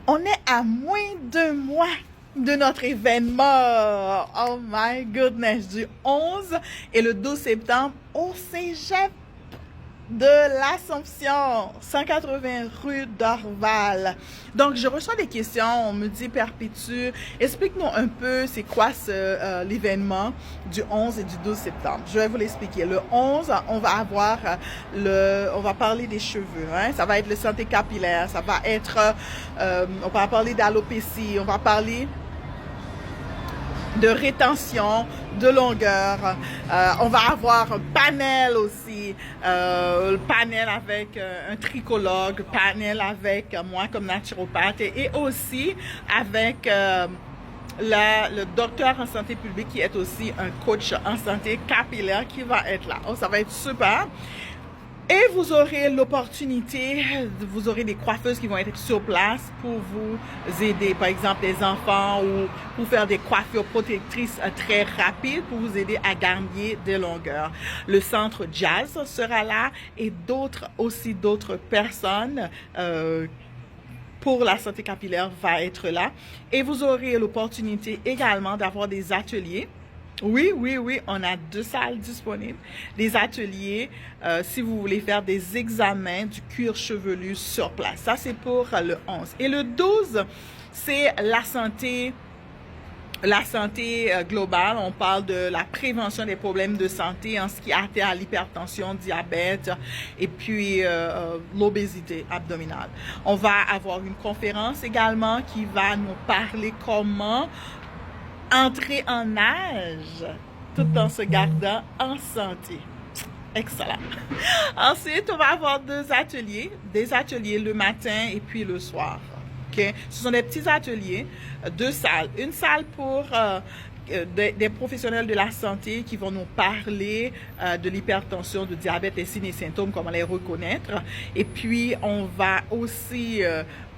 On est à moins d'un mois de notre événement. Oh my goodness, du 11 et le 12 septembre au Cégep de l'Assomption, 180 rue d'Orval. Donc, je reçois des questions. On me dit, Perpétue, explique-nous un peu c'est quoi l'événement du 11 et du 12 septembre. Je vais vous l'expliquer. Le 11, on va avoir on va parler des cheveux. Hein? Ça va être le santé capillaire. Ça va être, on va parler d'alopécie. On va parler de rétention, de longueur. On va avoir un panel aussi, le panel avec un tricologue, panel avec moi comme naturopathe et aussi avec le docteur en santé publique qui est aussi un coach en santé capillaire qui va être là. Oh, ça va être super. Et vous aurez l'opportunité, vous aurez des coiffeuses qui vont être sur place pour vous aider, par exemple les enfants ou pour faire des coiffures protectrices très rapides pour vous aider à gagner des longueurs. Le centre Jazz sera là et d'autres personnes pour la santé capillaire va être là. Et vous aurez l'opportunité également d'avoir des ateliers. Oui, on a 2 salles disponibles. Des ateliers, si vous voulez faire des examens du cuir chevelu sur place. Ça, c'est pour le 11. Et le 12, c'est la santé globale. On parle de la prévention des problèmes de santé en ce qui a trait à l'hypertension, diabète et puis l'obésité abdominale. On va avoir une conférence également qui va nous parler comment entrer en âge tout en se gardant en santé. Excellent. Ensuite, on va avoir des ateliers le matin et puis le soir. Okay? Ce sont des petits ateliers, 2 salles. Une salle pour des professionnels de la santé qui vont nous parler de l'hypertension, du diabète, et signes et symptômes, comment les reconnaître. Et puis, on va aussi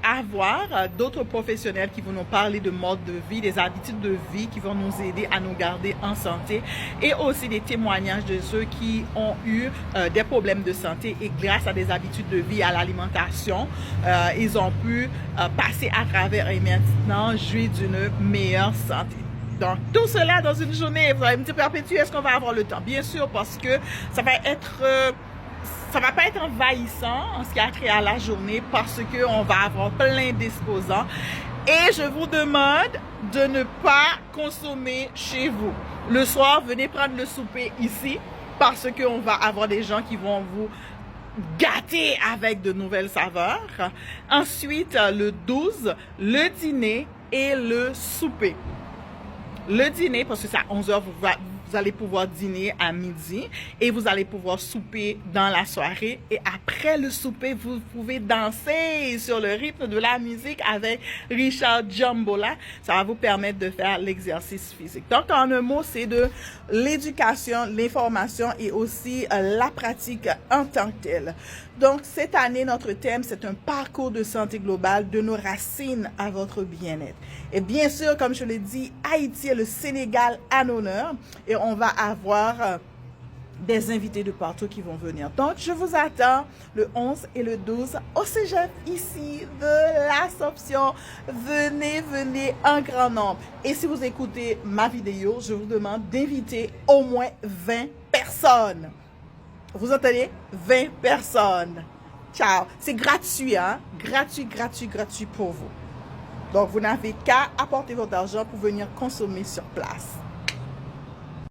avoir d'autres professionnels qui vont nous parler de mode de vie, des habitudes de vie qui vont nous aider à nous garder en santé et aussi des témoignages de ceux qui ont eu des problèmes de santé et grâce à des habitudes de vie, à l'alimentation, ils ont pu passer à travers et maintenant jouir d'une meilleure santé. Donc, tout cela dans une journée. Vous allez me dire, Perpétue, est-ce qu'on va avoir le temps? Bien sûr, parce que ça va pas être envahissant en ce qui a trait à la journée parce qu'on va avoir plein d'exposants. Et je vous demande de ne pas consommer chez vous. Le soir, venez prendre le souper ici parce qu'on va avoir des gens qui vont vous gâter avec de nouvelles saveurs. Ensuite, le 12, le dîner et le souper. Le dîner, parce que c'est à 11h, vous allez pouvoir dîner à midi et vous allez pouvoir souper dans la soirée. Et après le souper, vous pouvez danser sur le rythme de la musique avec Richard Djambola. Ça va vous permettre de faire l'exercice physique. Donc, en un mot, c'est de l'éducation, l'information et aussi la pratique en tant que telle. Donc, cette année, notre thème, c'est un parcours de santé globale de nos racines à votre bien-être. Et bien sûr, comme je l'ai dit, Haïti et le Sénégal à l'honneur. Et on va avoir des invités de partout qui vont venir. Donc, je vous attends le 11 et le 12 au Cégep ici de l'Assomption. Venez en grand nombre. Et si vous écoutez ma vidéo, je vous demande d'inviter au moins 20 personnes. Vous entendez? 20 personnes. Ciao. C'est gratuit, hein? Gratuit pour vous. Donc, vous n'avez qu'à apporter votre argent pour venir consommer sur place.